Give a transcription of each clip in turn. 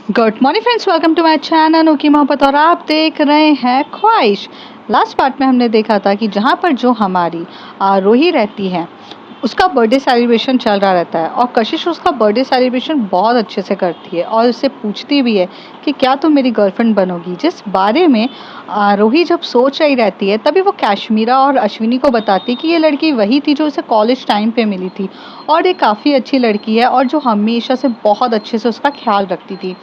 Good morning friends, welcome to my channel Anokhi Mohabbat. और आप देख रहे हैं ख्वाहिश। लास्ट पार्ट में हमने देखा था कि जहाँ पर जो हमारी आरोही रहती है उसका बर्थडे सेलिब्रेशन चल रहा रहता है और कशिश उसका बर्थडे सेलिब्रेशन बहुत अच्छे से करती है और उससे पूछती भी है कि क्या तुम मेरी गर्लफ्रेंड बनोगी। जिस बारे में आरोही जब सोच रही रहती है तभी वो कैश्मीरा और अश्विनी को बताती है कि ये लड़की वही थी जो उसे कॉलेज टाइम पे मिली थी और ये काफ़ी अच्छी लड़की है और जो हमेशा से बहुत अच्छे से उसका ख्याल रखती थी।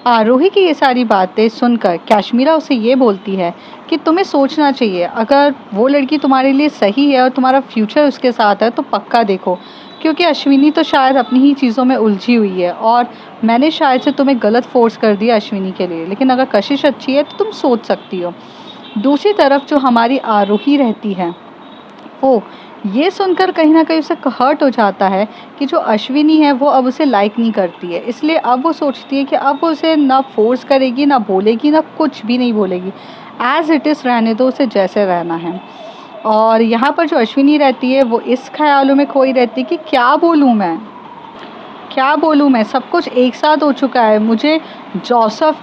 आरोही की ये सारी बातें सुनकर कैश्मीरा उसे ये बोलती है कि तुम्हें सोचना चाहिए, अगर वो लड़की तुम्हारे लिए सही है और तुम्हारा फ्यूचर उसके साथ है तो पक्का देखो, क्योंकि अश्विनी तो शायद अपनी ही चीज़ों में उलझी हुई है और मैंने शायद से तुम्हें गलत फोर्स कर दिया अश्विनी के लिए, लेकिन अगर कशिश अच्छी है तो तुम सोच सकती हो। दूसरी तरफ जो हमारी आरोही रहती है वो ये सुनकर कहीं न कहीं उसे हर्ट हो जाता है कि जो अश्विनी है वो अब उसे लाइक नहीं करती है। इसलिए अब वो सोचती है कि अब वो उसे ना फ़ोर्स करेगी, ना बोलेगी, ना कुछ भी नहीं बोलेगी। ऐज़ इट इज़ रहने दो, उसे जैसे रहना है। और यहाँ पर जो अश्विनी रहती है वो इस ख़्यालों में खोई रहती है कि क्या बोलूँ मैं? क्या बोलूँ मैं? सब कुछ एक साथ हो चुका है। मुझे जोसेफ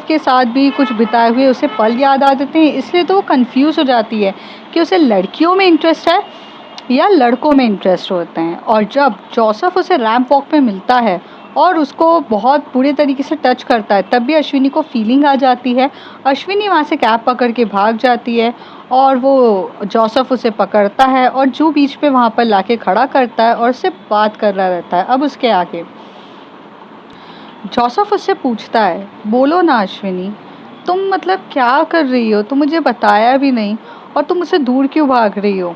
के साथ भी कुछ बिताए हुए उसे पल याद आ जाते हैं, इसलिए तो वो कन्फ्यूज़ हो जाती है कि उसे लड़कियों में इंटरेस्ट है या लड़कों में इंटरेस्ट होते हैं। और जब जोसेफ उसे रैंप वॉक पे मिलता है और उसको बहुत बुरे तरीके से टच करता है, तब भी अश्विनी को फीलिंग आ जाती है। अश्विनी वहाँ से कैब पकड़ के भाग जाती है और वो जोसेफ उसे पकड़ता है और जू बीच पे वहाँ पर लाके खड़ा करता है और उससे बात कर रहा रहता है। अब उसके आगे जोसेफ उससे पूछता है, बोलो ना अश्विनी, तुम मतलब क्या कर रही हो? तुम मुझे बताया भी नहीं और तुम मुझसे दूर क्यों भाग रही हो?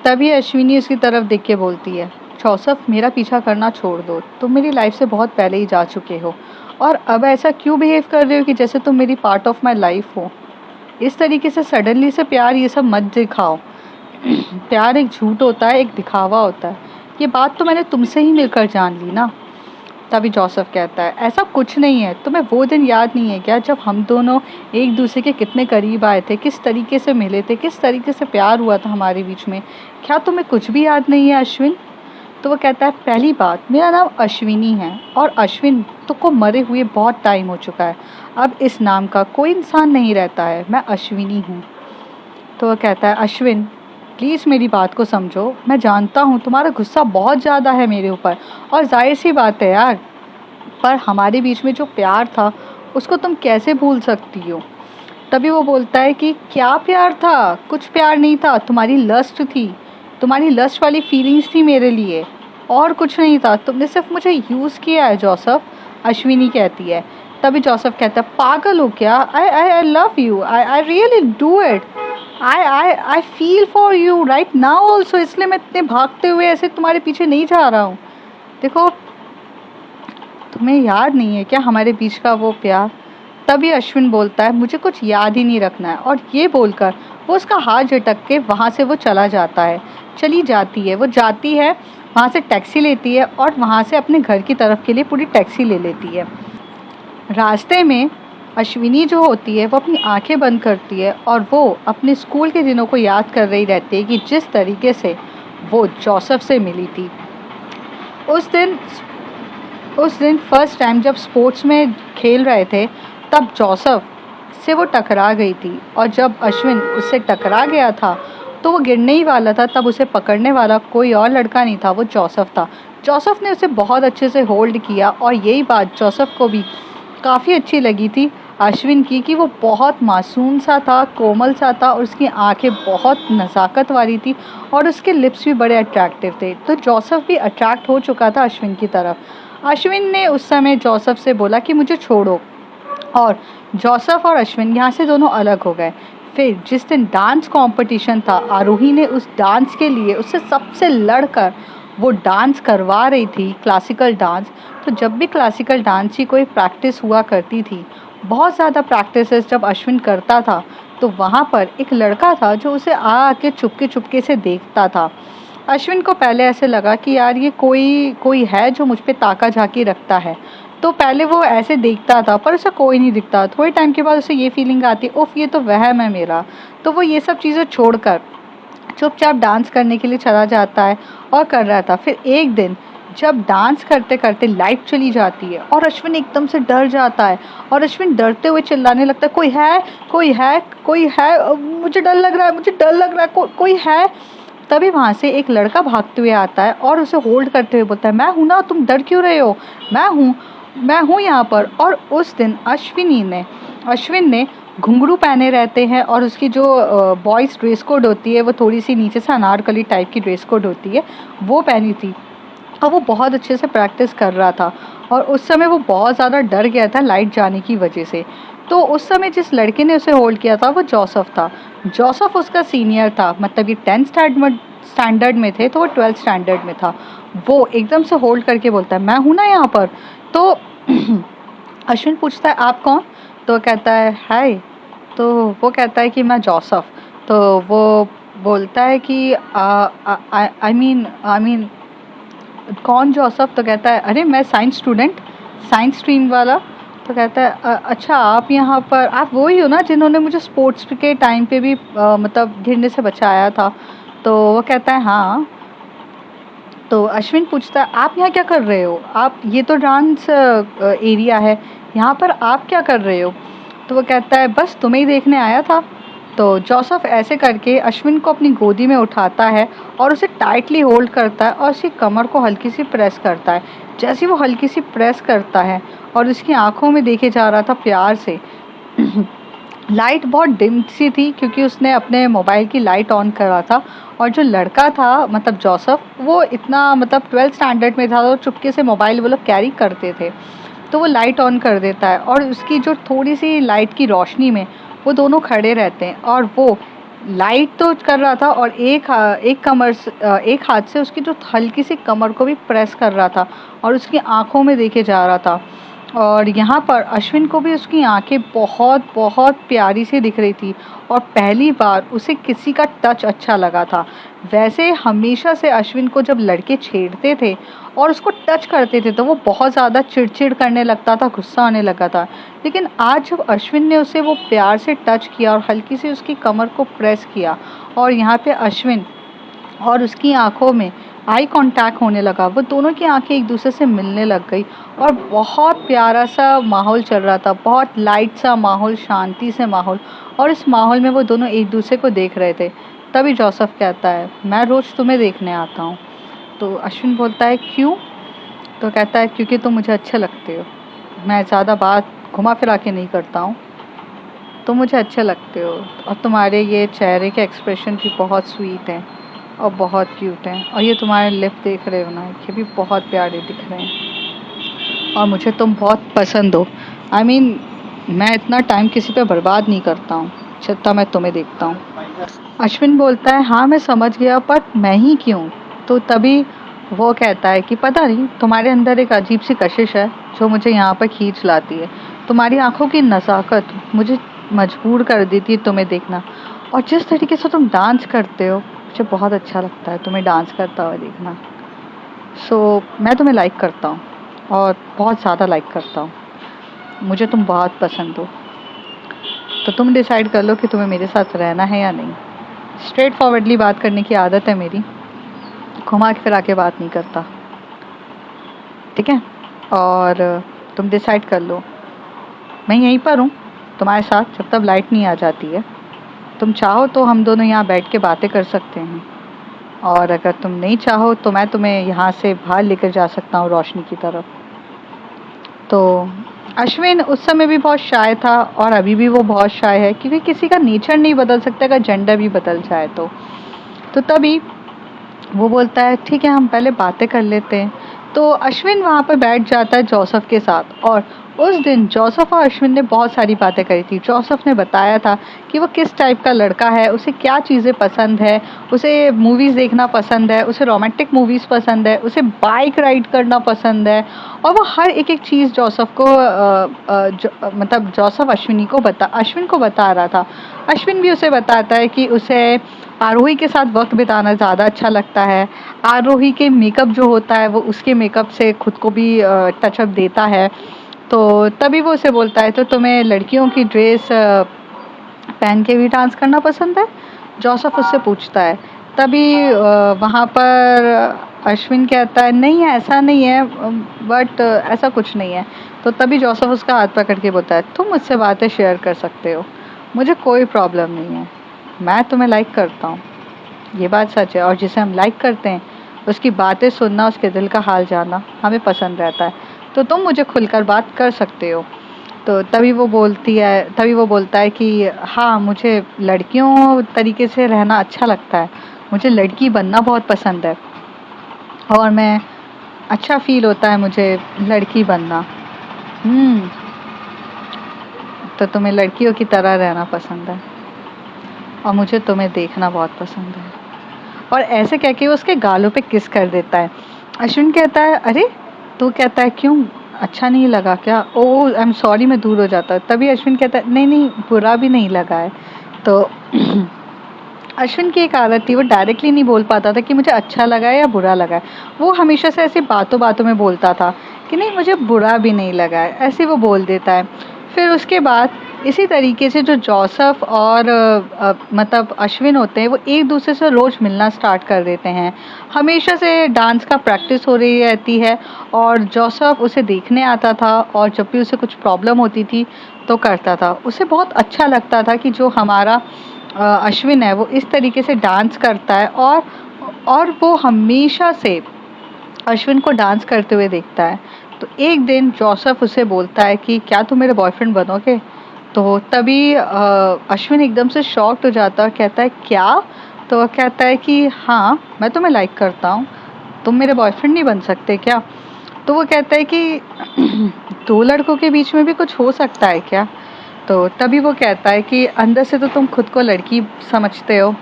तभी अश्विनी उसकी तरफ देख के बोलती है, जोसेफ मेरा पीछा करना छोड़ दो, तुम मेरी लाइफ से बहुत पहले ही जा चुके हो और अब ऐसा क्यों बिहेव कर रहे हो कि जैसे तुम मेरी पार्ट ऑफ माई लाइफ हो। इस तरीके से सडनली से प्यार ये सब मत दिखाओ। प्यार एक झूठ होता है, एक दिखावा होता है। ये बात तो मैंने तुमसे ही मिलकर जान ली ना। तभी जोसेफ कहता है, ऐसा कुछ नहीं है, तुम्हें वो दिन याद नहीं है क्या जब हम दोनों एक दूसरे के कितने करीब आए थे, किस तरीके से मिले थे, किस तरीके से प्यार हुआ था हमारे बीच में? क्या तुम्हें कुछ भी याद नहीं है अश्विन? तो वो कहता है, पहली बात, मेरा नाम अश्विनी है और अश्विन तो को मरे हुए बहुत टाइम हो चुका है। अब इस नाम का कोई इंसान नहीं रहता है, मैं अश्विनी हूँ। तो वो कहता है, अश्विन प्लीज़ मेरी बात को समझो, मैं जानता हूँ तुम्हारा गुस्सा बहुत ज़्यादा है मेरे ऊपर और जाहिर सी बात है यार, पर हमारे बीच में जो प्यार था उसको तुम कैसे भूल सकती हो? तभी वो बोलता है कि क्या प्यार था? कुछ प्यार नहीं था, तुम्हारी लस्ट थी, तुम्हारी लस्ट वाली फीलिंग्स थी मेरे लिए, और कुछ नहीं था। तुमने सिर्फ मुझे यूज़ किया है जोसेफ, अश्विनी कहती है। तभी जोसेफ कहता है, पागल हो क्या? I I I love you, I really do it, I feel for you right now also, इसलिए मैं इतने भागते हुए ऐसे तुम्हारे पीछे नहीं जा रहा हूँ। देखो, तुम्हें याद नहीं है क्या हमारे बीच का वो प्यार? तभी अश्विन बोलता है, मुझे कुछ याद ही नहीं रखना है, और ये बोलकर वो उसका हाथ झटक के वहाँ से वो चला जाता है। चली जाती है, वो जाती है वहाँ से टैक्सी लेती है और वहाँ से अपने घर की तरफ के लिए पूरी टैक्सी ले लेती है। रास्ते में अश्विनी जो होती है वो अपनी आंखें बंद करती है और वो अपने स्कूल के दिनों को याद कर रही रहती है कि जिस तरीके से वो जोसेफ से मिली थी। उस दिन उस दिन फर्स्ट टाइम जब स्पोर्ट्स में खेल रहे थे तब जोसेफ से वो टकरा गई थी, और जब अश्विन उससे टकरा गया था तो वो गिरने ही वाला था, तब उसे पकड़ने वाला कोई और लड़का नहीं था, वो जोसेफ था। जोसेफ ने उसे बहुत अच्छे से होल्ड किया और यही बात जोसेफ को भी काफ़ी अच्छी लगी थी अश्विन की, कि वो बहुत मासूम सा था, कोमल सा था और उसकी आंखें बहुत नज़ाकत वाली थी और उसके लिप्स भी बड़े अट्रैक्टिव थे। तो जोसेफ भी अट्रैक्ट हो चुका था अश्विन की तरफ। अश्विन ने उस समय जोसेफ से बोला कि मुझे छोड़ो, और जोसेफ और अश्विन यहाँ से दोनों अलग हो गए। फिर जिस दिन डांस कंपटीशन था, आरोही ने उस डांस के लिए उससे सबसे लड़कर वो डांस करवा रही थी, क्लासिकल डांस। तो जब भी क्लासिकल डांस की कोई प्रैक्टिस हुआ करती थी, बहुत ज़्यादा प्रैक्टिसेस जब अश्विन करता था, तो वहाँ पर एक लड़का था जो उसे आके चुपके चुपके से देखता था। अश्विन को पहले ऐसे लगा कि यार ये कोई कोई है जो मुझ पे ताका झाकी रखता है, तो पहले वो ऐसे देखता था पर उसे कोई नहीं दिखता। थोड़े टाइम के बाद उसे ये फीलिंग आती, उफ ये तो वहम है मेरा। तो वो ये सब चीज़ें छोड़कर चुपचाप डांस करने के लिए चला जाता है और कर रहा था। फिर एक दिन जब डांस करते करते लाइट चली जाती है और अश्विन एकदम से डर जाता है और अश्विन डरते हुए चिल्लाने लगता है, कोई है, कोई है, कोई है, मुझे डर लग रहा है, मुझे डर लग रहा है, कोई है। तभी वहाँ से एक लड़का भागते हुए आता है और उसे होल्ड करते हुए बोलता है, मैं हूँ ना, तुम डर क्यों रहे हो, मैं हूँ यहाँ पर। और उस दिन अश्विन ने घुंघरू पहने रहते हैं और उसकी जो बॉयज़ ड्रेस कोड होती है वो थोड़ी सी नीचे से अनारकली टाइप की ड्रेस कोड होती है, वो पहनी थी। और वो बहुत अच्छे से प्रैक्टिस कर रहा था और उस समय वो बहुत ज़्यादा डर गया था लाइट जाने की वजह से। तो उस समय जिस लड़के ने उसे होल्ड किया था वो जोसेफ था। जोसेफ उसका सीनियर था, मतलब ये 10th स्टैंडर्ड में थे तो वो 12th स्टैंडर्ड में था। वो एकदम से होल्ड करके बोलता है, मैं हूँ ना यहाँ पर। तो अश्विन पूछता है, आप कौन? तो कहता है, हाय। तो वो कहता है कि मैं जोसेफ। तो वो बोलता है कि आई मीन कौन जोसेफ? तो कहता है, अरे मैं साइंस स्टूडेंट, साइंस स्ट्रीम वाला। तो कहता है, अच्छा आप यहाँ पर, आप वही हो ना जिन्होंने मुझे स्पोर्ट्स के टाइम पे भी मतलब गिरने से बचाया था? तो वो कहता है, हाँ। तो अश्विन पूछता है, आप यहाँ क्या कर रहे हो? आप, ये तो डांस एरिया है, यहाँ पर आप क्या कर रहे हो? तो वो कहता है, बस तुम्हें ही देखने आया था। तो जोसेफ ऐसे करके अश्विन को अपनी गोदी में उठाता है और उसे टाइटली होल्ड करता है और उसकी कमर को हल्की सी प्रेस करता है। जैसे वो हल्की सी प्रेस करता है और उसकी आंखों में देखे जा रहा था प्यार से। लाइट बहुत डिम सी थी क्योंकि उसने अपने मोबाइल की लाइट ऑन करा था और जो लड़का था मतलब जोसेफ, वो इतना मतलब 12th स्टैंडर्ड में था तो चुपके से मोबाइल वो लोग कैरी करते थे। तो वो लाइट ऑन कर देता है और उसकी जो थोड़ी सी लाइट की रोशनी में वो दोनों खड़े रहते हैं और वो लाइट तो कर रहा था और एक हाथ से उसकी जो हल्की सी कमर को भी प्रेस कर रहा था और उसकी आंखों में देखे जा रहा था। और यहाँ पर अश्विन को भी उसकी आंखें बहुत बहुत प्यारी सी दिख रही थी और पहली बार उसे किसी का टच अच्छा लगा था। वैसे हमेशा से अश्विन को जब लड़के छेड़ते थे और उसको टच करते थे तो वो बहुत ज़्यादा चिड़चिड़ करने लगता था, गुस्सा आने लगा था। लेकिन आज जब अश्विन ने उसे वो प्यार से टच किया और हल्की से उसकी कमर को प्रेस किया और यहाँ पे अश्विन और उसकी आंखों में आई कांटेक्ट होने लगा, वो दोनों की आंखें एक दूसरे से मिलने लग गई और बहुत प्यारा सा माहौल चल रहा था, बहुत लाइट सा माहौल, शांति से माहौल। और इस माहौल में वो दोनों एक दूसरे को देख रहे थे। तभी जोसेफ कहता है, मैं रोज़ तुम्हें देखने आता हूँ। तो अश्विन बोलता है, क्यों? तो कहता है, क्योंकि तुम मुझे अच्छे लगते हो, मैं ज़्यादा बात घुमा फिरा के नहीं करता हूँ, तुम मुझे अच्छे लगते हो और तुम्हारे ये चेहरे के एक्सप्रेशन भी बहुत स्वीट हैं और बहुत क्यूट हैं और ये तुम्हारे लिप देख रहे हो ना, ये भी बहुत प्यारे दिख रहे हैं और मुझे तुम बहुत पसंद हो। आई मीन मैं इतना टाइम किसी पे बर्बाद नहीं करता हूँ जितना मैं तुम्हें देखता हूँ। अश्विन बोलता है, हाँ मैं समझ गया, पर मैं ही क्यों? तो तभी वो कहता है कि पता नहीं, तुम्हारे अंदर एक अजीब सी कशिश है जो मुझे यहाँ पर खींच लाती है। तुम्हारी आंखों की नज़ाकत मुझे मजबूर कर देती है तुम्हें देखना, और जिस तरीके से तुम डांस करते हो मुझे बहुत अच्छा लगता है तुम्हें डांस करता हुआ देखना। मैं तुम्हें लाइक करता हूँ और बहुत ज़्यादा लाइक करता हूँ, मुझे तुम बहुत पसंद हो। तो तुम डिसाइड कर लो कि तुम्हें मेरे साथ रहना है या नहीं। स्ट्रेट फॉरवर्डली बात करने की आदत है मेरी, घुमा फिरा के बात नहीं करता, ठीक है? और तुम डिसाइड कर लो, मैं यहीं पर हूँ तुम्हारे साथ जब तक लाइट नहीं आ जाती है। तुम चाहो तो हम दोनों यहाँ बैठ के बातें कर सकते हैं, और अगर तुम नहीं चाहो तो मैं तुम्हें यहाँ से बाहर लेकर जा सकता हूँ रोशनी की तरफ। तो अश्विन उस समय भी बहुत शाय था और अभी भी वो बहुत शाय है, क्योंकि किसी का नेचर नहीं बदल सकता अगर जेंडर भी बदल जाए तो तभी वो बोलता है, ठीक है हम पहले बातें कर लेते हैं। तो अश्विन वहाँ पर बैठ जाता है जोसेफ के साथ, और उस दिन जोसेफ और अश्विन ने बहुत सारी बातें करी थी। जोसेफ ने बताया था कि वो किस टाइप का लड़का है, उसे क्या चीज़ें पसंद है, उसे मूवीज़ देखना पसंद है, उसे रोमांटिक मूवीज़ पसंद है, उसे बाइक राइड करना पसंद है, और वो हर एक एक चीज़ जोसेफ को मतलब जोसेफ अश्विन को बता रहा था। अश्विन भी उसे बताता है कि उसे आरोही के साथ वक्त बिताना ज़्यादा अच्छा लगता है। आरोही के मेकअप जो होता है वो उसके मेकअप से खुद को भी टचअप देता है। तो तभी वो उसे बोलता है, तो तुम्हें लड़कियों की ड्रेस पहन के भी डांस करना पसंद है? जोसेफ उससे पूछता है। तभी वहाँ पर अश्विन कहता है नहीं ऐसा नहीं है, बट ऐसा कुछ नहीं है। तो तभी जोसेफ उसका हाथ पकड़ के बोलता है तुम मुझसे बातें शेयर कर सकते हो, मुझे कोई प्रॉब्लम नहीं है, मैं तुम्हें लाइक करता हूँ, ये बात सच है। और जिसे हम लाइक करते हैं उसकी बातें सुनना, उसके दिल का हाल जानना हमें पसंद रहता है, तो तुम मुझे खुलकर बात कर सकते हो। तो तभी वो बोलता है कि हाँ, मुझे लड़कियों तरीके से रहना अच्छा लगता है, मुझे लड़की बनना बहुत पसंद है और मैं अच्छा फील होता है मुझे लड़की बनना। हम्म, तो तुम्हें लड़कियों की तरह रहना पसंद है और मुझे तुम्हें देखना बहुत पसंद है। और ऐसे कह के वो उसके गालों पे किस कर देता है। अश्विन कहता है अरे, तो कहता है क्यों, अच्छा नहीं लगा क्या? ओ आई एम सॉरी, मैं दूर हो जाता। तभी अश्विन कहता है नहीं नहीं, बुरा भी नहीं लगा है। तो अश्विन की एक आदत थी, वो डायरेक्टली नहीं बोल पाता था कि मुझे अच्छा लगा है या बुरा लगा है। वो हमेशा से ऐसी बातों बातों में बोलता था कि नहीं मुझे बुरा भी नहीं लगा है, ऐसे वो बोल देता है। फिर उसके बाद इसी तरीके से जो जोसेफ और मतलब अश्विन होते हैं, वो एक दूसरे से रोज़ मिलना स्टार्ट कर देते हैं। हमेशा से डांस का प्रैक्टिस हो रही रहती है और जोसेफ उसे देखने आता था और जब भी उसे कुछ प्रॉब्लम होती थी तो करता था। उसे बहुत अच्छा लगता था कि जो हमारा अश्विन है वो इस तरीके से डांस करता है और वो हमेशा से अश्विन को डांस करते हुए देखता है। तो एक दिन जोसेफ उसे बोलता है कि क्या तुम मेरे बॉयफ्रेंड बनोगे? तो तभी अश्विन एकदम से शॉक्ड हो जाता है, कहता है क्या? तो वह कहता है कि हाँ, मैं तुम्हें लाइक करता हूँ, तुम मेरे बॉयफ्रेंड नहीं बन सकते क्या? तो वो कहता है कि दो लड़कों के बीच में भी कुछ हो सकता है क्या? तो तभी वो कहता है कि अंदर से तो तुम खुद को लड़की समझते हो,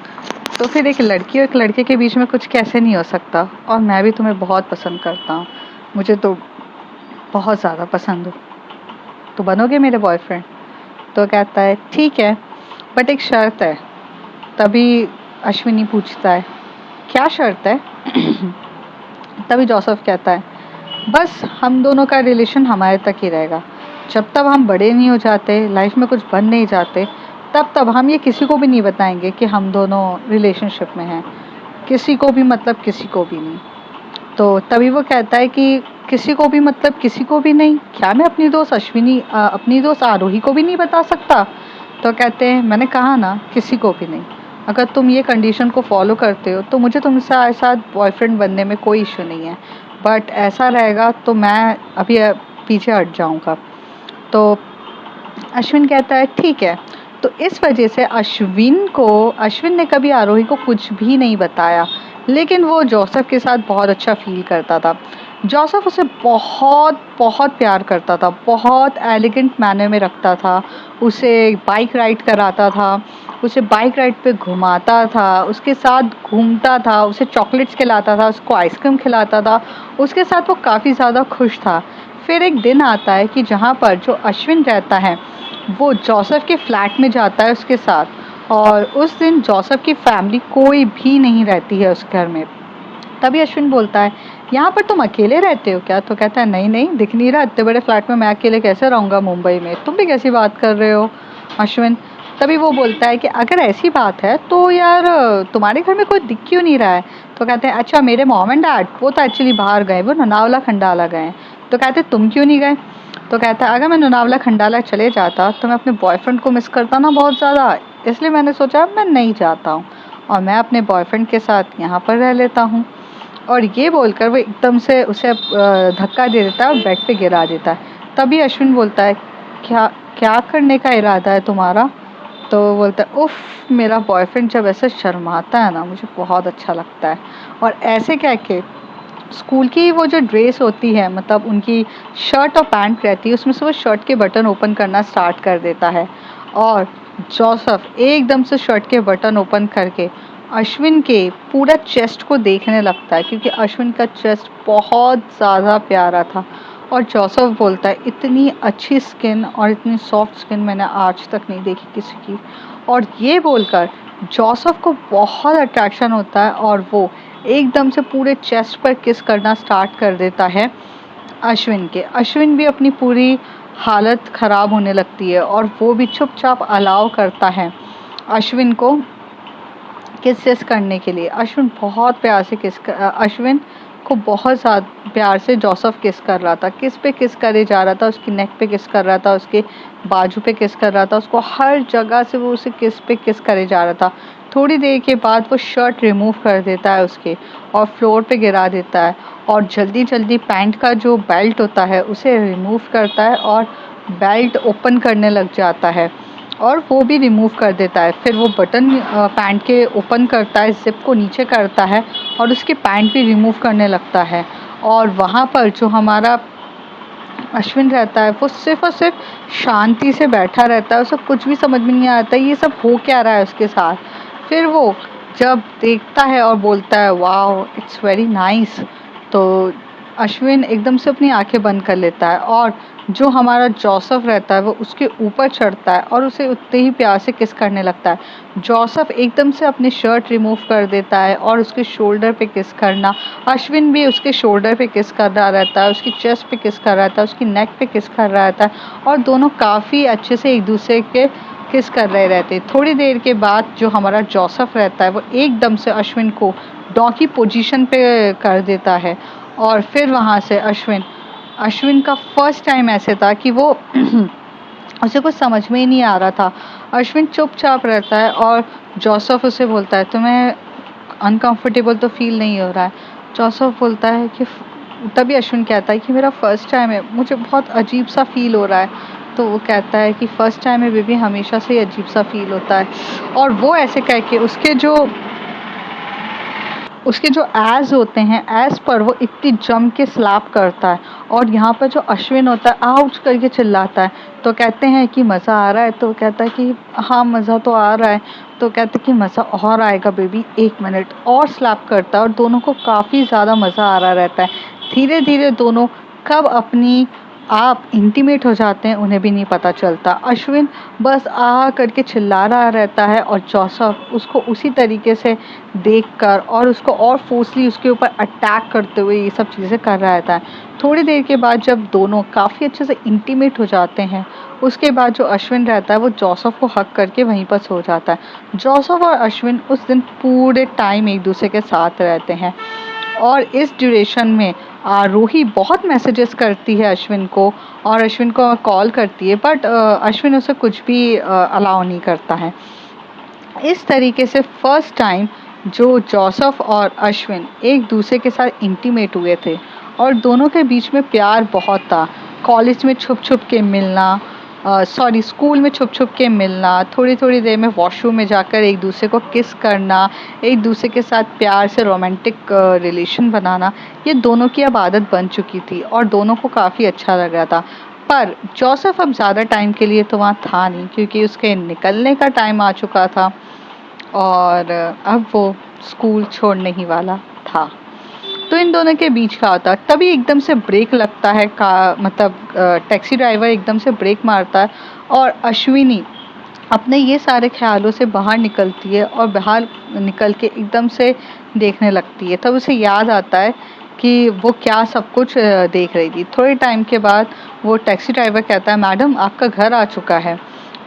तो फिर एक लड़की और एक लड़के के बीच में कुछ कैसे नहीं हो सकता? और मैं भी तुम्हें बहुत पसंद करता हूँ, मुझे तो बहुत ज़्यादा पसंद हो, तो बनोगे मेरे बॉयफ्रेंड? तो कहता है ठीक है, बट एक शर्त है। तभी अश्विनी पूछता है क्या शर्त है? तभी जोसेफ कहता है बस हम दोनों का रिलेशन हमारे तक ही रहेगा, जब तक हम बड़े नहीं हो जाते, लाइफ में कुछ बन नहीं जाते, तब तब हम ये किसी को भी नहीं बताएंगे कि हम दोनों रिलेशनशिप में हैं, किसी को भी, मतलब किसी को भी नहीं। तो तभी वो कहता है कि किसी को भी मतलब किसी को भी नहीं, क्या मैं अपनी दोस्त आरोही को भी नहीं बता सकता? तो कहते हैं मैंने कहा ना, किसी को भी नहीं। अगर तुम ये कंडीशन को फॉलो करते हो तो मुझे तुमसे साथ बॉयफ्रेंड बनने में कोई इशू नहीं है, बट ऐसा रहेगा तो मैं अभी पीछे हट जाऊंगा। तो अश्विन कहता है ठीक है। तो इस वजह से अश्विन ने कभी आरोही को कुछ भी नहीं बताया, लेकिन वो जोसेफ के साथ बहुत अच्छा फील करता था। जोसेफ उसे बहुत बहुत प्यार करता था, बहुत एलिगेंट मैनर में रखता था, उसे बाइक राइड कराता था, उसे बाइक राइड पे घुमाता था, उसके साथ घूमता था, उसे चॉकलेट्स खिलाता था, उसको आइसक्रीम खिलाता था, उसके साथ वो काफ़ी ज़्यादा खुश था। फिर एक दिन आता है कि जहाँ पर जो अश्विन रहता है वो जोसेफ के फ्लैट में जाता है उसके साथ, और उस दिन जोसेफ की फैमिली कोई भी नहीं रहती है उस घर में। तभी अश्विन बोलता है यहाँ पर तुम अकेले रहते हो क्या? तो कहता है नहीं नहीं, दिख नहीं रहा, इतने बड़े फ्लैट में मैं अकेले कैसे रहूँगा मुंबई में, तुम भी कैसी बात कर रहे हो अश्विन? तभी वो बोलता है कि अगर ऐसी बात है तो यार तुम्हारे घर में कोई दिख क्यों नहीं रहा है? तो कहते हैं अच्छा, मेरे मॉम एंड डैड वो तो एक्चुअली बाहर गए, वो लोनावला खंडाला गए। तो कहते तुम क्यों नहीं गए? तो कहता है अगर मैं लोनावला खंडाला चले जाता तो मैं अपने बॉयफ्रेंड को मिस करता ना बहुत ज़्यादा, इसलिए मैंने सोचा मैं नहीं जाता हूँ और मैं अपने बॉयफ्रेंड के साथ यहाँ पर रह लेता हूँ। और ये बोलकर वो एकदम से उसे धक्का दे देता है और बेड पे गिरा देता है। तभी अश्विन बोलता है क्या क्या करने का इरादा है तुम्हारा? तो वो बोलता है उफ, मेरा बॉयफ्रेंड जब ऐसे शर्माता है ना मुझे बहुत अच्छा लगता है। और ऐसे कह के स्कूल की वो जो ड्रेस होती है, मतलब उनकी शर्ट और पैंट रहती है, उसमें से वो शर्ट के बटन ओपन करना स्टार्ट कर देता है और जोसेफ एकदम से शर्ट के बटन ओपन करके अश्विन के पूरा चेस्ट को देखने लगता है, क्योंकि अश्विन का चेस्ट बहुत ज़्यादा प्यारा था। और जोसेफ बोलता है इतनी अच्छी स्किन और इतनी सॉफ्ट स्किन मैंने आज तक नहीं देखी किसी की। और ये बोलकर जोसेफ को बहुत अट्रैक्शन होता है और वो एकदम से पूरे चेस्ट पर किस करना स्टार्ट कर देता है अश्विन के। अश्विन भी अपनी पूरी हालत ख़राब होने लगती है और वो भी चुपचाप अलाउ करता है अश्विन को किस करने के लिए। अश्विन बहुत प्यार से अश्विन को बहुत ज़्यादा प्यार से जोसेफ किस कर रहा था। किस पे किस करे जा रहा था, उसकी नेक पे किस कर रहा था, उसके बाजू पे किस कर रहा था, उसको हर जगह से वो उसे किस पे किस करे जा रहा था। थोड़ी देर के बाद वो शर्ट रिमूव कर देता है उसके और फ्लोर पे गिरा देता है और जल्दी-जल्दी पैंट का जो बेल्ट होता है उसे रिमूव करता है और बेल्ट ओपन करने लग जाता है और वो भी रिमूव कर देता है। फिर वो बटन पैंट के ओपन करता है, ज़िप को नीचे करता है और उसकी पैंट भी रिमूव करने लगता है। और वहाँ पर जो हमारा अश्विन रहता है वो सिर्फ़ और सिर्फ शांति से बैठा रहता है, उसे कुछ भी समझ में नहीं आता ये सब हो क्या रहा है उसके साथ। फिर वो जब देखता है और बोलता है वाओ इट्स वेरी नाइस, तो अश्विन एकदम से अपनी आंखें बंद कर लेता है और जो हमारा जोसेफ रहता है वो उसके ऊपर चढ़ता है और उसे उतने ही प्यार से किस करने लगता है। जोसेफ एकदम से अपनी शर्ट रिमूव कर देता है और उसके शोल्डर पे किस करना, अश्विन भी उसके शोल्डर पे किस कर रहा रहता है, उसकी चेस्ट पे किस कर रहा रहता है, उसकी नेक पे किस कर रहा रहता है और दोनों काफ़ी अच्छे से एक दूसरे के किस कर रहे रहते। थोड़ी देर के बाद जो हमारा जोसेफ रहता है वो एकदम से अश्विन को डॉगी पोजीशन पे कर देता है और फिर वहाँ से अश्विन का फर्स्ट टाइम ऐसे था कि वो उसे कुछ समझ में ही नहीं आ रहा था। अश्विन चुपचाप रहता है और जोसेफ उसे बोलता है तुम्हें अनकंफर्टेबल तो फील नहीं हो रहा है। जोसेफ बोलता है कि तभी अश्विन कहता है कि मेरा फर्स्ट टाइम है, मुझे बहुत अजीब सा फील हो रहा है। तो वो कहता है कि फर्स्ट टाइम है बेबी, हमेशा से ही अजीब सा फील होता है। और वो ऐसे कह के उसके जो एज होते हैं एज पर वो इतनी जम के स्लैप करता है और यहाँ पर जो अश्विन होता है आउच करके चिल्लाता है। तो कहते हैं कि मज़ा आ रहा है, तो कहता है कि हाँ मज़ा तो आ रहा है। तो कहते हैं कि मज़ा और आएगा बेबी, 1 मिनट और स्लैप करता है और दोनों को काफ़ी ज़्यादा मज़ा आ रहा रहता है। धीरे धीरे दोनों कब अपनी आप इंटीमेट हो जाते हैं उन्हें भी नहीं पता चलता। अश्विन बस आ करके चिल्ला रहा रहता है और जोसेफ उसको उसी तरीके से देखकर और उसको और फोर्सली उसके ऊपर अटैक करते हुए ये सब चीज़ें कर रहा रहता है। थोड़ी देर के बाद जब दोनों काफ़ी अच्छे से इंटीमेट हो जाते हैं उसके बाद जो अश्विन रहता है वो जोसेफ को हग करके वहीं पर सो जाता है। जोसेफ और अश्विन उस दिन पूरे टाइम एक दूसरे के साथ रहते हैं और इस ड्यूरेशन में रूही बहुत मैसेजेस करती है अश्विन को और अश्विन को कॉल करती है, बट अश्विन उसे कुछ भी अलाउ नहीं करता है। इस तरीके से फर्स्ट टाइम जो जोसेफ और अश्विन एक दूसरे के साथ इंटीमेट हुए थे और दोनों के बीच में प्यार बहुत था। कॉलेज में छुप छुप के मिलना, स्कूल में छुप छुप के मिलना, थोड़ी थोड़ी देर में वॉशरूम में जाकर एक दूसरे को किस करना, एक दूसरे के साथ प्यार से रोमांटिक रिलेशन बनाना, ये दोनों की अब आदत बन चुकी थी और दोनों को काफ़ी अच्छा लग रहा था। पर जोसेफ अब ज़्यादा टाइम के लिए तो वहाँ था नहीं क्योंकि उसके निकलने का टाइम आ चुका था और अब वो स्कूल छोड़ने ही वाला था। तो इन दोनों के बीच क्या होता है, तभी एकदम से ब्रेक लगता है का मतलब टैक्सी ड्राइवर एकदम से ब्रेक मारता है और अश्विनी अपने ये सारे ख्यालों से बाहर निकलती है और बाहर निकल के एकदम से देखने लगती है। तब उसे याद आता है कि वो क्या सब कुछ देख रही थी। थोड़े टाइम के बाद वो टैक्सी ड्राइवर कहता है मैडम आपका घर आ चुका है।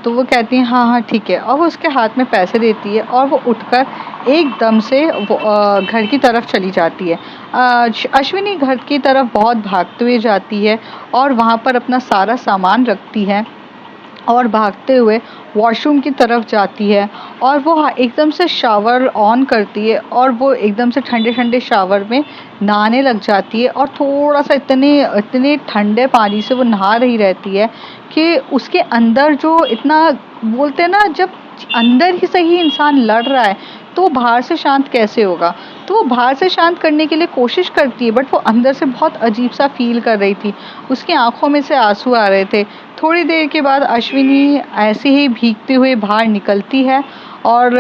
तो वो कहती है हाँ हाँ ठीक है और वो उसके हाथ में पैसे देती है और वो उठकर एकदम से वो घर की तरफ चली जाती है। अश्विनी घर की तरफ बहुत भागते हुए जाती है और वहाँ पर अपना सारा सामान रखती है और भागते हुए वॉशरूम की तरफ जाती है और वो एकदम से शावर ऑन करती है और वो एकदम से ठंडे ठंडे शावर में नहाने लग जाती है और थोड़ा सा इतने इतने ठंडे पानी से वो नहा रही रहती है कि उसके अंदर जो इतना बोलते हैं ना, जब अंदर ही सही इंसान लड़ रहा है तो वो बाहर से शांत कैसे होगा। तो वो बाहर से शांत करने के लिए कोशिश करती है बट वो अंदर से बहुत अजीब सा फील कर रही थी, उसकी आंखों में से आंसू आ रहे थे। थोड़ी देर के बाद अश्विनी ऐसे ही भीगते हुए बाहर निकलती है और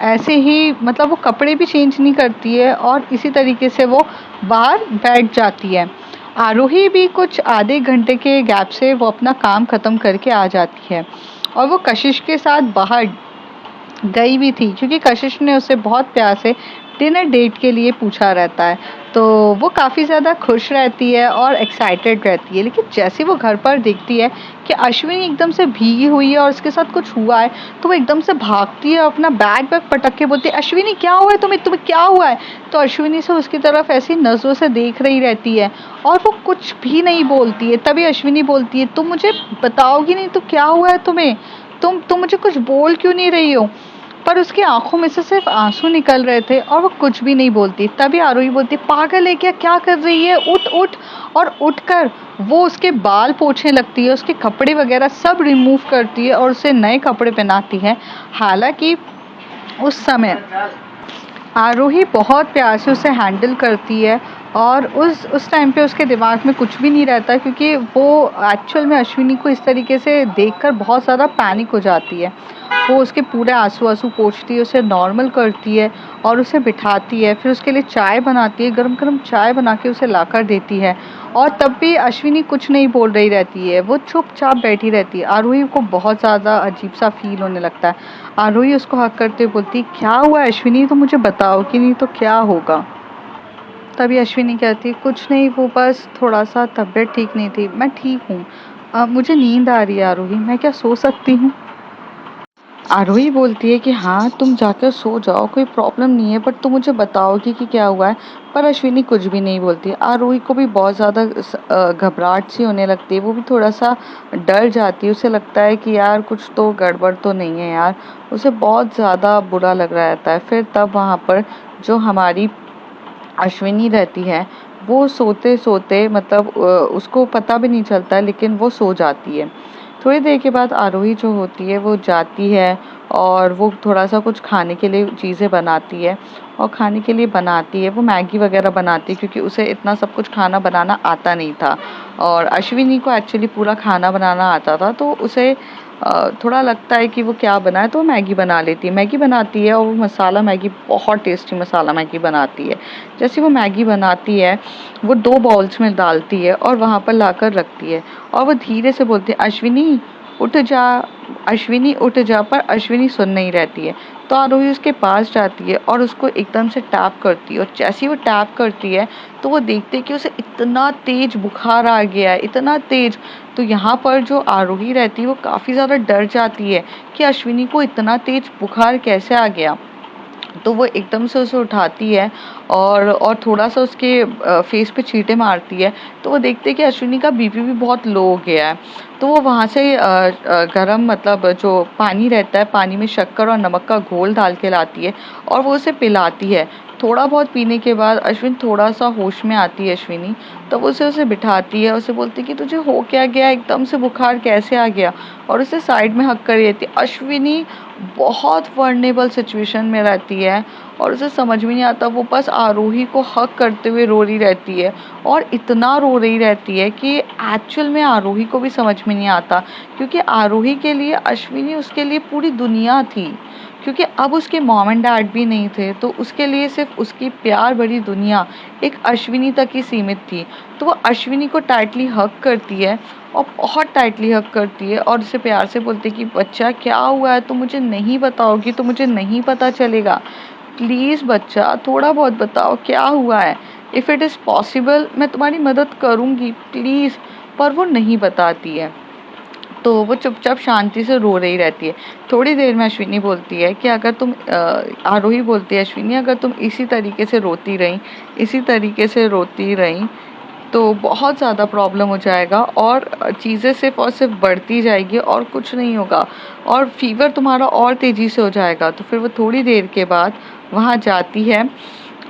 ऐसे ही मतलब वो कपड़े भी चेंज नहीं करती है और इसी तरीके से वो बाहर बैठ जाती है। आरोही भी कुछ आधे घंटे के गैप से वो अपना काम ख़त्म करके आ जाती है और वो कशिश के साथ बाहर गई भी थी क्योंकि कशिश ने उसे बहुत प्यार से डिनर डेट के लिए पूछा रहता है। तो वो काफ़ी ज़्यादा खुश रहती है और एक्साइटेड रहती है, लेकिन जैसे वो घर पर देखती है कि अश्विनी एकदम से भीगी हुई है और उसके साथ कुछ हुआ है, तो वो एकदम से भागती है, अपना बैग बैग पटक के बोलती है, अश्विनी क्या हुआ है तुम्हें, तुम्हें क्या हुआ है? तो अश्विनी से उसकी तरफ ऐसी नज़रों से देख रही रहती है और वो कुछ भी नहीं बोलती है। तभी अश्विनी बोलती है, तुम मुझे बताओगी नहीं तो क्या हुआ है तुम्हें? तुम मुझे कुछ बोल क्यों नहीं रही हो? पर उसकी आंखों में से सिर्फ आंसू निकल रहे थे और वो कुछ भी नहीं बोलती। तभी आरोही बोलती, पागल है क्या कर रही है, उठ उठ। और उठकर वो उसके बाल पोंछने लगती है, उसके कपड़े वगैरह सब रिमूव करती है और उसे नए कपड़े पहनाती है। हालांकि उस समय आरोही बहुत प्यार से उसे हैंडल करती है और उस टाइम पे उसके दिमाग में कुछ भी नहीं रहता, क्योंकि वो एक्चुअल में अश्विनी को इस तरीके से देखकर बहुत ज़्यादा पैनिक हो जाती है। वो उसके पूरे आंसू आंसू पोंछती है, उसे नॉर्मल करती है और उसे बिठाती है, फिर उसके लिए चाय बनाती है, गरम गरम चाय बना के उसे लाकर देती है। और तब भी अश्विनी कुछ नहीं बोल रही रहती है, वो चुपचाप बैठी रहती है। आरोही को बहुत ज़्यादा अजीब सा फील होने लगता है। आरोही उसको हक करते हुए बोलती, क्या हुआ अश्विनी, तो मुझे बताओ, कि नहीं तो क्या होगा? तभी अश्विनी कहती, कुछ नहीं, वो बस थोड़ा सा तबीयत ठीक नहीं थी, मैं ठीक हूँ। मुझे नींद आ रही है आरोही, मैं क्या सो सकती हूँ? आरोही बोलती है कि हाँ, तुम जाकर सो जाओ, कोई प्रॉब्लम नहीं है, बट तुम मुझे बताओगी कि क्या हुआ है? पर अश्विनी कुछ भी नहीं बोलती। आरोही को भी बहुत ज़्यादा घबराहट सी होने लगती है, वो भी थोड़ा सा डर जाती है। उसे लगता है कि यार कुछ तो गड़बड़ तो नहीं है यार, उसे बहुत ज़्यादा बुरा लग रहा रहता है। फिर तब वहाँ पर जो हमारी अश्विनी रहती है, वो सोते-सोते मतलब उसको पता भी नहीं चलता है, लेकिन वो सो जाती है। थोड़ी देर के बाद आरोही जो होती है वो जाती है और वो थोड़ा-सा कुछ खाने के लिए चीज़ें बनाती है और खाने के लिए बनाती है, वो मैगी वग़ैरह बनाती है, क्योंकि उसे इतना सब कुछ खाना बनाना आता नहीं था और अश्विनी को एक्चुअली पूरा खाना बनाना आता था, तो उसे थोड़ा लगता है कि वो क्या बनाए, तो वो मैगी बना लेती है। मैगी बनाती है और वो मसाला मैगी, बहुत टेस्टी मसाला मैगी बनाती है। जैसे वो मैगी बनाती है, वो 2 बाउल्स में डालती है और वहाँ पर लाकर रखती है और वो धीरे से बोलती है, अश्विनी उठ जा, अश्विनी उठ जा। पर अश्विनी सुन नहीं रहती है। तो आरोही उसके पास जाती है और उसको एकदम से टैप करती है और जैसे ही वो टैप करती है तो वो देखते है कि उसे इतना तेज बुखार आ गया है, इतना तेज। तो यहाँ पर जो आरोही रहती है वो काफ़ी ज़्यादा डर जाती है कि अश्विनी को इतना तेज बुखार कैसे आ गया। तो वो एकदम से उसे उठाती है और थोड़ा-सा उसके फेस पे छींटे मारती है, तो वो देखते हैं कि अश्विनी का बीपी भी बहुत लो हो गया है। तो वो वहाँ से गरम मतलब जो पानी रहता है, पानी में शक्कर और नमक का घोल डाल के लाती है और वो उसे पिलाती है। थोड़ा बहुत पीने के बाद अश्विनी थोड़ा-सा होश में आती है अश्विनी, तब उसे बिठाती है, उसे बोलती है कि तुझे हो क्या गया? एकदम से बुखार कैसे आ गया? और उसे साइड में हग कर रहती है। अश्विनी बहुत वल्नरेबल सिचुएशन में रहती है और उसे समझ में नहीं आता, वो बस आरोही को हग करते हुए रो रही रहती है और इतना रो रही रहती है कि एक्चुअल में आरोही को भी समझ में नहीं आता, क्योंकि आरोही के लिए अश्विनी उसके लिए पूरी दुनिया थी। क्योंकि अब उसके मॉम एंड डैड भी नहीं थे, तो उसके लिए सिर्फ उसकी प्यार भरी दुनिया एक अश्विनी तक ही सीमित थी। तो वो अश्विनी को टाइटली हग करती है और बहुत टाइटली हग करती है और उसे प्यार से बोलती है कि बच्चा क्या हुआ है, तुम मुझे नहीं बताओगी तो मुझे नहीं पता चलेगा। प्लीज़ बच्चा, थोड़ा बहुत बताओ क्या हुआ है। इफ़ इट इज़ पॉसिबल मैं तुम्हारी मदद करूँगी, प्लीज़। पर वो नहीं बताती है। तो वो चुपचाप शांति से रो रही रहती है। थोड़ी देर में अश्विनी बोलती है कि अगर तुम आरोही बोलती है, अश्विनी अगर तुम इसी तरीके से रोती रहीं, इसी तरीके से रोती रहीं, तो बहुत ज़्यादा प्रॉब्लम हो जाएगा और चीज़ें सिर्फ़ और सिर्फ़ बढ़ती जाएगी और कुछ नहीं होगा और फ़ीवर तुम्हारा और तेज़ी से हो जाएगा। तो फिर वो थोड़ी देर के बाद वहाँ जाती है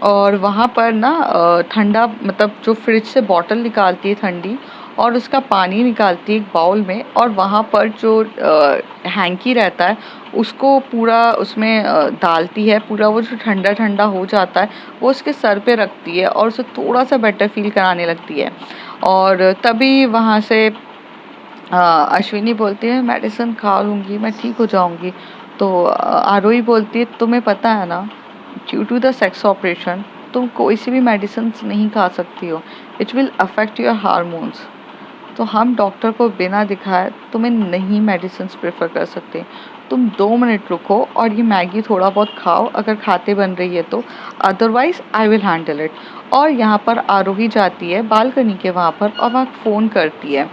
और वहाँ पर ना ठंडा मतलब जो फ्रिज से बॉटल निकालती है ठंडी और उसका पानी निकालती है एक बाउल में और वहाँ पर जो हैंकी रहता है उसको पूरा उसमें डालती है, पूरा वो जो ठंडा-ठंडा हो जाता है वो उसके सर पे रखती है और उसे थोड़ा-सा बेटर फ़ील कराने लगती है। और तभी वहाँ से अश्विनी बोलती है, मेडिसिन खा लूँगी, मैं ठीक हो जाऊँगी। तो आरोही बोलती है, तुम्हें पता है ना, due to the sex operation तुम कोई सी भी मेडिसिन नहीं खा सकती हो, it will affect your hormones. तो हम डॉक्टर को बिना दिखाए तुम्हें नहीं मेडिसिन प्रेफर कर सकते। तुम 2 मिनट रुको और ये मैगी थोड़ा बहुत खाओ अगर खाते बन रही है तो, otherwise I will handle it. और यहाँ पर आरोही जाती है बालकनी के वहाँ पर और वहाँ फ़ोन करती है।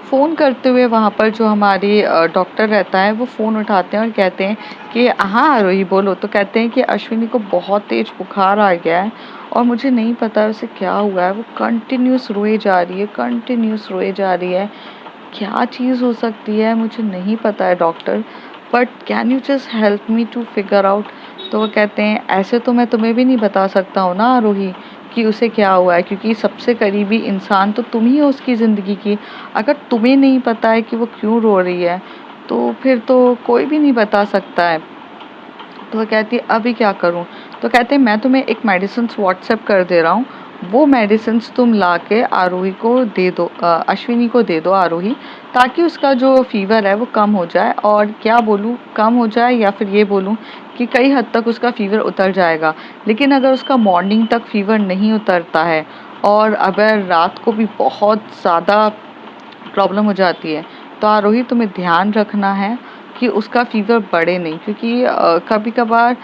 फ़ोन करते हुए वहाँ पर जो हमारे डॉक्टर रहता है वो फ़ोन उठाते हैं और कहते हैं कि हाँ आरोही बोलो। तो कहते हैं कि अश्विनी को बहुत तेज़ बुखार आ गया है और मुझे नहीं पता उसे क्या हुआ है, वो कंटिन्यूस रोए जा रही है, कंटिन्यूस रोए जा रही है। क्या चीज़ हो सकती है मुझे नहीं पता है doctor, but can you just help me to figure out. तो वो कहते हैं ऐसे तो मैं तुम्हें भी नहीं बता सकता हूँ ना आरोही कि उसे क्या हुआ है, क्योंकि सबसे करीबी इंसान तो तुम ही हो उसकी ज़िंदगी की। अगर तुम्हें नहीं पता है कि वो क्यों रो रही है तो फिर तो कोई भी नहीं बता सकता है। तो वो कहती है अभी क्या करूँ। तो कहते हैं मैं तुम्हें एक मेडिसिन व्हाट्सएप कर दे रहा हूँ, वो मेडिसिन तुम ला के आरोही को दे दो, अश्विनी को दे दो आरोही, ताकि उसका जो फीवर है वो कम हो जाए। और क्या बोलूँ, कम हो जाए या फिर ये बोलूँ कि कई हद तक उसका फीवर उतर जाएगा। लेकिन अगर उसका मॉर्निंग तक फीवर नहीं उतरता है और अगर रात को भी बहुत ज़्यादा प्रॉब्लम हो जाती है तो आरोही तुम्हें ध्यान रखना है कि उसका फीवर बढ़े नहीं, क्योंकि कभी कभार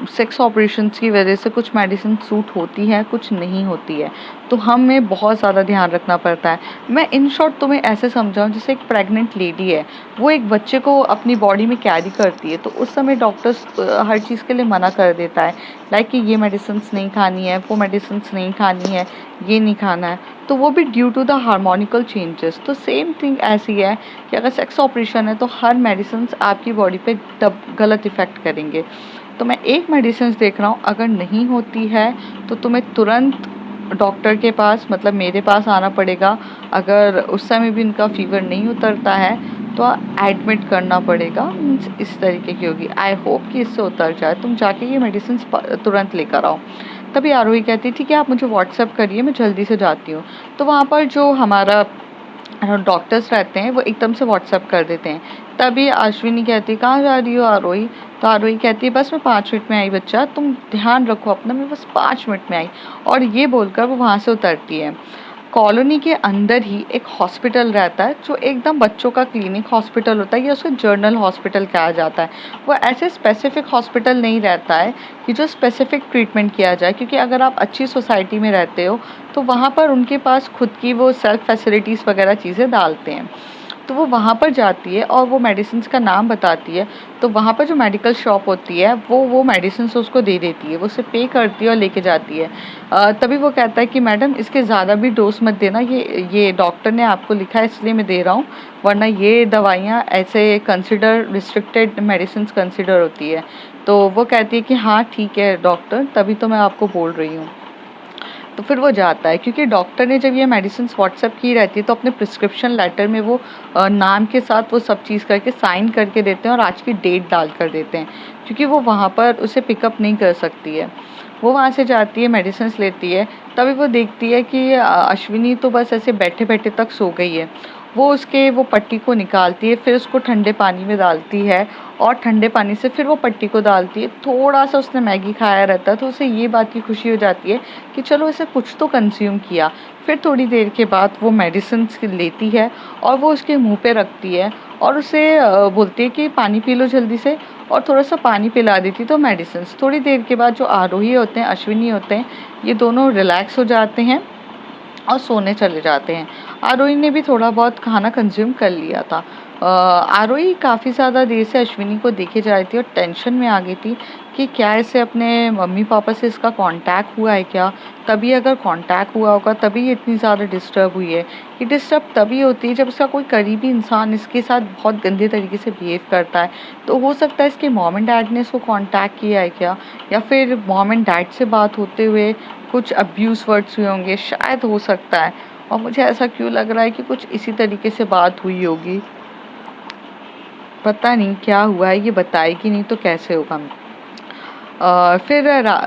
सेक्स ऑपरेशंस की वजह से कुछ मेडिसिन सूट होती है कुछ नहीं होती है, तो हमें बहुत ज़्यादा ध्यान रखना पड़ता है। मैं इन शॉर्ट तुम्हें ऐसे समझाऊं जैसे एक प्रेग्नेंट लेडी है, वो एक बच्चे को अपनी बॉडी में कैरी करती है, तो उस समय डॉक्टर्स हर चीज़ के लिए मना कर देता है, लाइक कि ये मेडिसिन नहीं खानी है, वो मेडिसिन नहीं खानी है, ये नहीं खाना है, तो वो भी ड्यू टू द हार्मोनिकल चेंजेस। तो सेम थिंग ऐसी है कि अगर सेक्स ऑपरेशन है तो हर मेडिसिन आपकी बॉडी पे गलत इफ़ेक्ट करेंगे। तो मैं एक मेडिसिन देख रहा हूँ, अगर नहीं होती है तो तुम्हें तुरंत डॉक्टर के पास मतलब मेरे पास आना पड़ेगा। अगर उस समय भी उनका फीवर नहीं उतरता है तो एडमिट करना पड़ेगा। मीन्स इस तरीके की होगी। आई होप कि इससे उतर जाए, तुम जाके ये मेडिसिन तुरंत लेकर आओ। तभी आरोही कहती ठीक है आप मुझे व्हाट्सएप करिए, मैं जल्दी से जाती हूँ। तो वहाँ पर जो हमारा डॉक्टर्स रहते हैं वो एकदम से व्हाट्सएप कर देते हैं। तभी अश्विनी कहती है कहाँ जा रही हो आरोही। तो आरोही कहती है बस मैं 5 मिनट में आई बच्चा, तुम ध्यान रखो अपना, मैं बस 5 मिनट में आई। और ये बोलकर वो वहाँ से उतरती है। कॉलोनी के अंदर ही एक हॉस्पिटल रहता है जो एकदम बच्चों का क्लिनिक हॉस्पिटल होता है, या उसको जर्नल हॉस्पिटल कहा जाता है। वो ऐसे स्पेसिफिक हॉस्पिटल नहीं रहता है कि जो स्पेसिफिक ट्रीटमेंट किया जाए, क्योंकि अगर आप अच्छी सोसाइटी में रहते हो तो वहाँ पर उनके पास खुद की वो सेल्फ फैसिलिटीज़ वगैरह चीज़ें डालते हैं। तो वो वहाँ पर जाती है और वो मेडिसिन का नाम बताती है। तो वहाँ पर जो मेडिकल शॉप होती है वो मेडिसिन उसको दे देती है, वो उसे पे करती है और लेके जाती है। तभी वो कहता है कि मैडम इसके ज़्यादा भी डोज मत देना, ये डॉक्टर ने आपको लिखा है इसलिए मैं दे रहा हूँ, वरना ये दवाइयाँ ऐसे कंसिडर रिस्ट्रिक्टेड मेडिसिन कंसिडर होती है। तो वो कहती है कि हाँ ठीक है डॉक्टर, तभी तो मैं आपको बोल रही हूँ। तो फिर वो जाता है, क्योंकि डॉक्टर ने जब ये मेडिसिन व्हाट्सएप की रहती है तो अपने प्रिस्क्रिप्शन लेटर में वो नाम के साथ वो सब चीज़ करके साइन करके देते हैं और आज की डेट डाल कर देते हैं, क्योंकि वो वहाँ पर उसे पिकअप नहीं कर सकती है। वो वहाँ से जाती है, मेडिसिन लेती है। तभी वो देखती है कि अश्विनी तो बस ऐसे बैठे बैठे तक सो गई है। वो उसके वो पट्टी को निकालती है, फिर उसको ठंडे पानी में डालती है और ठंडे पानी से फिर वो पट्टी को डालती है। थोड़ा सा उसने मैगी खाया रहता है तो उसे ये बात की खुशी हो जाती है कि चलो इसे कुछ तो कंज्यूम किया। फिर थोड़ी देर के बाद वो मेडिसिन लेती है और वो उसके मुंह पे रखती है और उसे बोलती है कि पानी पी लो जल्दी से, और थोड़ा सा पानी पिला देती। तो मेडिसिन थोड़ी देर के बाद जो आरोही होते हैं, अश्विनी होते हैं, ये दोनों रिलैक्स हो जाते हैं और सोने चले जाते हैं। आरोही ने भी थोड़ा बहुत खाना कंज्यूम कर लिया था। आरोही काफ़ी ज़्यादा देर से अश्विनी को देखे जा रही थी और टेंशन में आ गई थी कि क्या इसे अपने मम्मी पापा से इसका कांटेक्ट हुआ है क्या। तभी अगर कांटेक्ट हुआ होगा तभी ये इतनी ज़्यादा डिस्टर्ब हुई है। ये डिस्टर्ब तभी होती है जब इसका कोई करीबी इंसान इसके साथ बहुत गंदे तरीके से बिहेव करता है। तो हो सकता है इसके मॉम एंड डैड ने इसको कांटेक्ट किया है क्या, या फिर मॉम एंड डैड से बात होते हुए कुछ अब्यूज़ वर्ड्स हुए होंगे, शायद हो सकता है। और मुझे ऐसा क्यों लग रहा है कि कुछ इसी तरीके से बात हुई होगी। पता नहीं क्या हुआ है, ये बताएगी नहीं तो कैसे होगा। फिर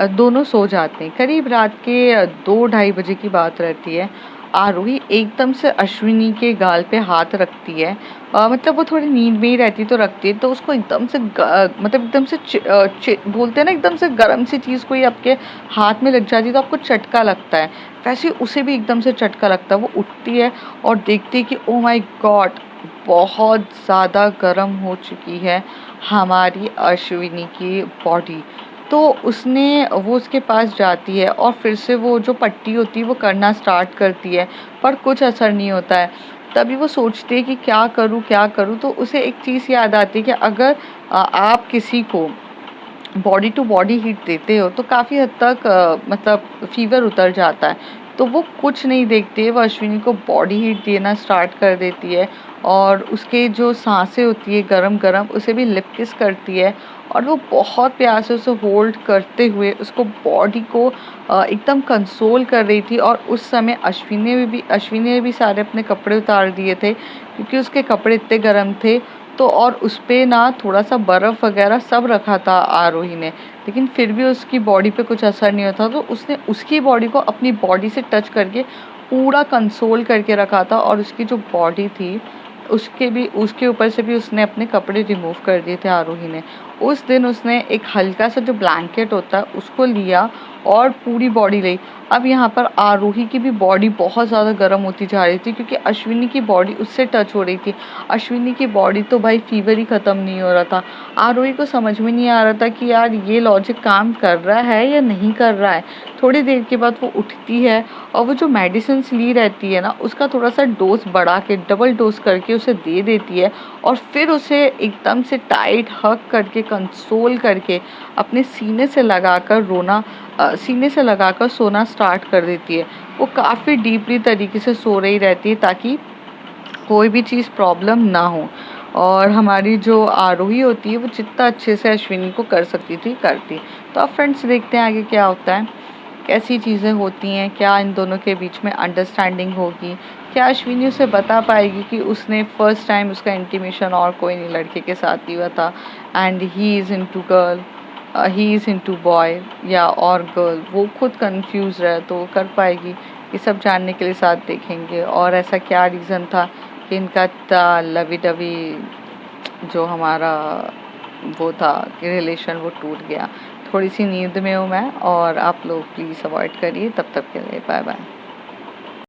दोनों सो जाते हैं। करीब रात के 2 ढाई बजे की बात रहती है। आरोही एकदम से अश्विनी के गाल पे हाथ रखती है। मतलब वो थोड़ी नींद में ही रहती तो रखती है, तो उसको एकदम से मतलब एकदम से बोलते हैं ना, एकदम से गर्म सी चीज़ कोई आपके हाथ में लग जाती है तो आपको चटका लगता है, वैसे ही उसे भी एकदम से चटका लगता है। वो उठती है और देखती है कि ओ माय गॉड, बहुत ज़्यादा गर्म हो चुकी है हमारी अश्विनी की बॉडी। तो वो उसके पास जाती है और फिर से वो जो पट्टी होती है वो करना स्टार्ट करती है, पर कुछ असर नहीं होता है। तभी वो सोचती है कि क्या करूँ, तो उसे एक चीज़ याद आती है कि अगर आप किसी को बॉडी टू बॉडी हीट देते हो तो काफ़ी हद तक मतलब फीवर उतर जाता है। तो वो कुछ नहीं देखती है, वो अश्विनी को बॉडी हीट देना स्टार्ट कर देती है और उसके जो सांसें होती है गरम गरम, उसे भी लिप किस करती है और वो बहुत प्यार से उसे होल्ड करते हुए उसको बॉडी को एकदम कंसोल कर रही थी। और उस समय अश्विनी ने भी सारे अपने कपड़े उतार दिए थे क्योंकि उसके कपड़े इतने गर्म थे। तो और उस पे ना थोड़ा-सा बर्फ़ वग़ैरह सब रखा था आरोही ने, लेकिन फिर भी उसकी बॉडी पे कुछ असर नहीं होता, तो उसने उसकी बॉडी को अपनी बॉडी से टच करके पूरा कंसोल करके रखा था। और उसकी जो बॉडी थी, उसके ऊपर से भी उसने अपने कपड़े रिमूव कर दिए थे आरोही ने। उस दिन उसने एक हल्का-सा जो ब्लैंकेट होता है, उसको लिया और पूरी बॉडी ली। अब यहाँ पर आरोही की भी बॉडी बहुत ज़्यादा गर्म होती जा रही थी क्योंकि अश्विनी की बॉडी उससे टच हो रही थी। अश्विनी की बॉडी तो भाई फीवर ही ख़त्म नहीं हो रहा था। आरोही को समझ में नहीं आ रहा था कि यार ये लॉजिक काम कर रहा है या नहीं कर रहा है। थोड़ी देर के बाद वो उठती है और वो जो मेडिसिन्स ली रहती है ना, उसका थोड़ा-सा डोज़ बढ़ा के डबल डोज़ करके उसे दे देती है और फिर उसे एकदम से टाइट हग करके कंसोल करके अपने सीने से लगाकर सोना स्टार्ट कर देती है। वो काफ़ी डीपली तरीके से सो रही रहती है ताकि कोई भी चीज़ प्रॉब्लम ना हो। और हमारी जो आरोही होती है वो जितना अच्छे से अश्विनी को कर सकती थी करती। तो अब फ्रेंड्स देखते हैं आगे क्या होता है, कैसी चीज़ें होती हैं, क्या इन दोनों के बीच में अंडरस्टैंडिंग होगी, क्या अश्विनी उसे बता पाएगी कि उसने फर्स्ट टाइम उसका इंटीमेशन और कोई नहीं लड़के के साथ ही हुआ था and he is into boy या और गर्ल। वो खुद कंफ्यूज है तो वो कर पाएगी। ये सब जानने के लिए साथ देखेंगे और ऐसा क्या रीज़न था कि इनका इतना लवी डवी जो हमारा वो था कि रिलेशन वो टूट गया। थोड़ी सी नींद में हूँ मैं और आप लोग प्लीज़ अवॉइड करिए। तब तक के लिए बाय बाय।